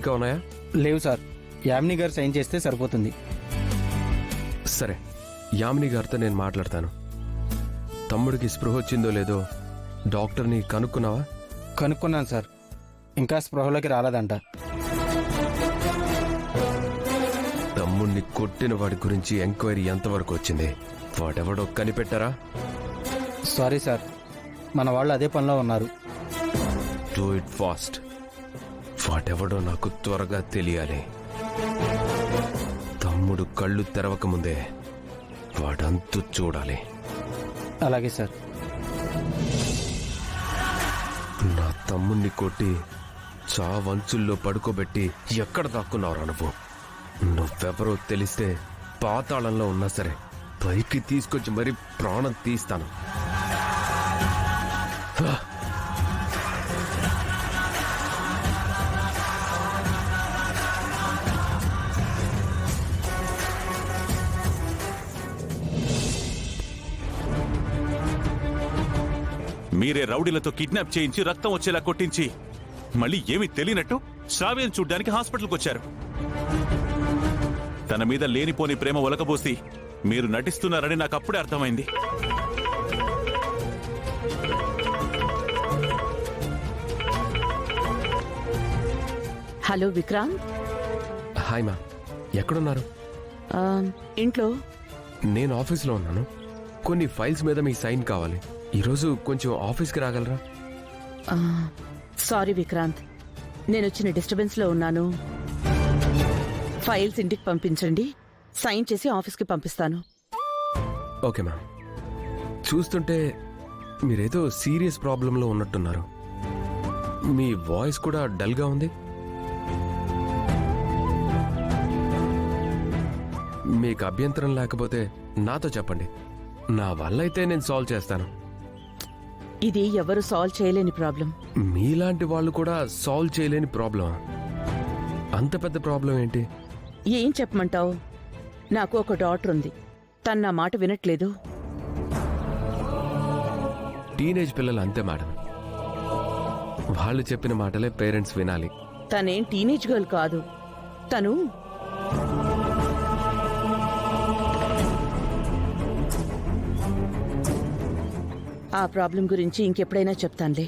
ఇంకా ఉన్నాయా? లేవు సార్, యామిని గారు సైన్ చేస్తే సరిపోతుంది. సరే, యామిని గారితో నేను మాట్లాడతాను. తమ్ముడికి స్పృహ వచ్చిందో లేదో డాక్టర్ని కనుక్కున్నావా? కనుక్కున్నాను సార్, ఇంకా స్పృహలోకి రాలేదంట. తమ్ముడిని కొట్టిన వాడి గురించి ఎంక్వైరీ ఎంతవరకు వచ్చింది? వాడెవడో కనిపెట్టారా? సారీ సార్, మన వాళ్ళు అదే పనిలో ఉన్నారు. Do it fast. వాడెవడో నాకు త్వరగా తెలియాలి. తమ్ముడు కళ్ళు తెరవకముందే వాడంతు చూడాలి. అలాగే సార్. నా తమ్ముణ్ణి కొట్టి చావంచుల్లో పడుకోబెట్టి ఎక్కడ దాక్కున్నావురా నువ్వు? నువ్వెవరో తెలిస్తే పాతాళంలో ఉన్నా సరే పైకి తీసుకొచ్చి మరీ ప్రాణం తీస్తాను. మీరే రౌడీలతో కిడ్నాప్ చేయించి రక్తం వచ్చేలా కొట్టించి మళ్ళీ ఏమీ తెలియనట్టు శ్రావ్యం చూడ్డానికి హాస్పిటల్కి వచ్చారు. తన మీద లేనిపోని ప్రేమ ఒలకబోసి మీరు నటిస్తున్నారని నాకు అప్పుడే అర్థమైంది. హలో విక్రాంత్. హాయ్ మా, ఎక్కడున్నారు? ఇంట్లో. నేను ఆఫీస్లో ఉన్నాను. కొన్ని ఫైల్స్ మీద మీ సైన్ కావాలి. ఈరోజు కొంచెం ఆఫీస్కి రాగలరా? సారీ విక్రాంత్, నేను వచ్చిన డిస్టర్బెన్స్లో ఉన్నాను. ఫైల్స్ ఇంటికి పంపించండి, సైన్ చేసి ఆఫీస్కి పంపిస్తాను. Okay ma'am. చూస్తుంటే మీరేదో సీరియస్ ప్రాబ్లంలో ఉన్నట్టున్నారు. మీ వాయిస్ కూడా డల్గా ఉంది. మీకు అభ్యంతరం లేకపోతే నాతో చెప్పండి, నా వల్ల అయితే నేను సాల్వ్ చేస్తాను. ఇది ఎవరు సాల్వ్ చేయలేని ప్రాబ్లం. మీలాంటి వాళ్ళు కూడా సాల్వ్ చేయలేని ప్రాబ్లం? అంత పెద్ద ప్రాబ్లం ఏంటి? ఏం చెప్పమంటావు? నాకు ఒక డాటర్ ఉంది, తను నా మాట వినట్లేదు. టీనేజ్ పిల్లలు అంతే మేడం, వాళ్ళు చెప్పిన మాటలే పేరెంట్స్ వినాలి. తనేం టీనేజ్ గర్ల్ కాదు, తను ఆ ప్రాబ్లం గురించి ఇంకెప్పుడైనా చెప్తానులే.